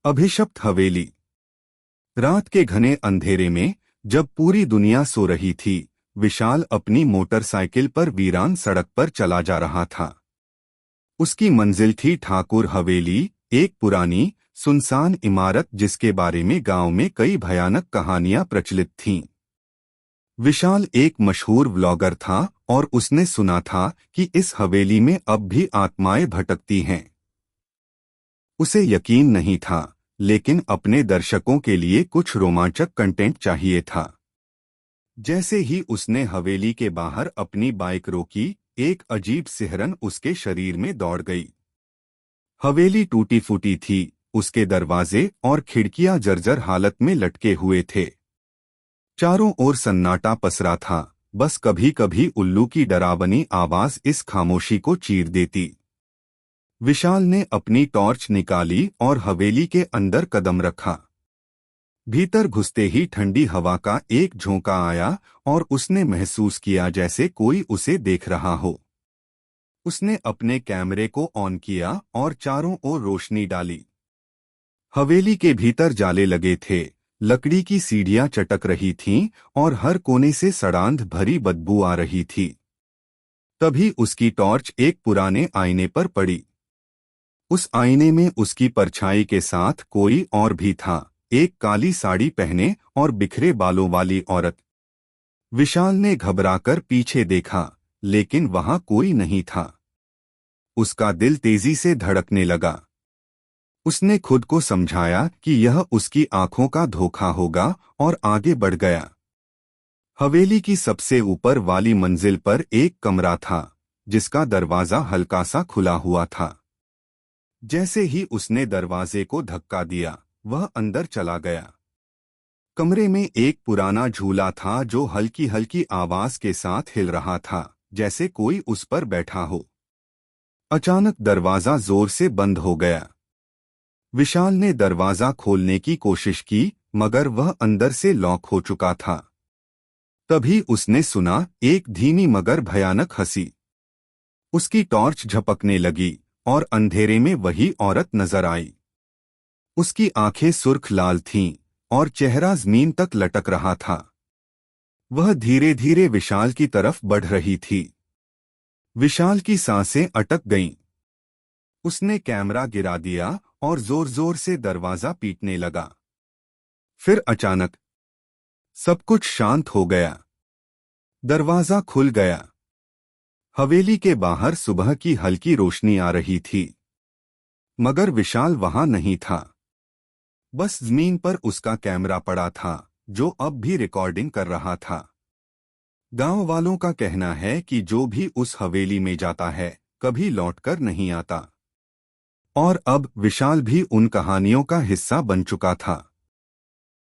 अभिशप्त हवेली। रात के घने अंधेरे में जब पूरी दुनिया सो रही थी, विशाल अपनी मोटरसाइकिल पर वीरान सड़क पर चला जा रहा था। उसकी मंजिल थी ठाकुर हवेली, एक पुरानी सुनसान इमारत जिसके बारे में गांव में कई भयानक कहानियां प्रचलित थीं। विशाल एक मशहूर व्लॉगर था और उसने सुना था कि इस हवेली में अब भी आत्माएं भटकती हैं। उसे यकीन नहीं था, लेकिन अपने दर्शकों के लिए कुछ रोमांचक कंटेंट चाहिए था। जैसे ही उसने हवेली के बाहर अपनी बाइक रोकी, एक अजीब सिहरन उसके शरीर में दौड़ गई। हवेली टूटी फूटी थी, उसके दरवाजे और खिड़कियां जर्जर हालत में लटके हुए थे। चारों ओर सन्नाटा पसरा था, बस कभी कभी उल्लू की डरावनी आवाज इस खामोशी को चीर देती। विशाल ने अपनी टॉर्च निकाली और हवेली के अंदर कदम रखा। भीतर घुसते ही ठंडी हवा का एक झोंका आया और उसने महसूस किया जैसे कोई उसे देख रहा हो। उसने अपने कैमरे को ऑन किया और चारों ओर रोशनी डाली। हवेली के भीतर जाले लगे थे, लकड़ी की सीढ़ियां चटक रही थीं और हर कोने से सड़ांध भरी बदबू आ रही थी। तभी उसकी टॉर्च एक पुराने आईने पर पड़ी। उस आईने में उसकी परछाई के साथ कोई और भी था, एक काली साड़ी पहने और बिखरे बालों वाली औरत। विशाल ने घबराकर पीछे देखा, लेकिन वहां कोई नहीं था। उसका दिल तेजी से धड़कने लगा। उसने खुद को समझाया कि यह उसकी आंखों का धोखा होगा और आगे बढ़ गया। हवेली की सबसे ऊपर वाली मंजिल पर एक कमरा था, जिसका दरवाजा हल्का सा खुला हुआ था। जैसे ही उसने दरवाजे को धक्का दिया, वह अंदर चला गया। कमरे में एक पुराना झूला था जो हल्की हल्की आवाज के साथ हिल रहा था, जैसे कोई उस पर बैठा हो। अचानक दरवाजा जोर से बंद हो गया। विशाल ने दरवाजा खोलने की कोशिश की, मगर वह अंदर से लॉक हो चुका था। तभी उसने सुना एक धीमी मगर भयानक हंसी। उसकी टॉर्च झपकने लगी और अंधेरे में वही औरत नजर आई। उसकी आंखें सुर्ख लाल थीं और चेहरा जमीन तक लटक रहा था। वह धीरे धीरे विशाल की तरफ बढ़ रही थी। विशाल की सांसें अटक गईं। उसने कैमरा गिरा दिया और जोर जोर से दरवाजा पीटने लगा। फिर अचानक सब कुछ शांत हो गया। दरवाजा खुल गया। हवेली के बाहर सुबह की हल्की रोशनी आ रही थी, मगर विशाल वहां नहीं था। बस जमीन पर उसका कैमरा पड़ा था, जो अब भी रिकॉर्डिंग कर रहा था। गांव वालों का कहना है कि जो भी उस हवेली में जाता है, कभी लौटकर नहीं आता। और अब विशाल भी उन कहानियों का हिस्सा बन चुका था।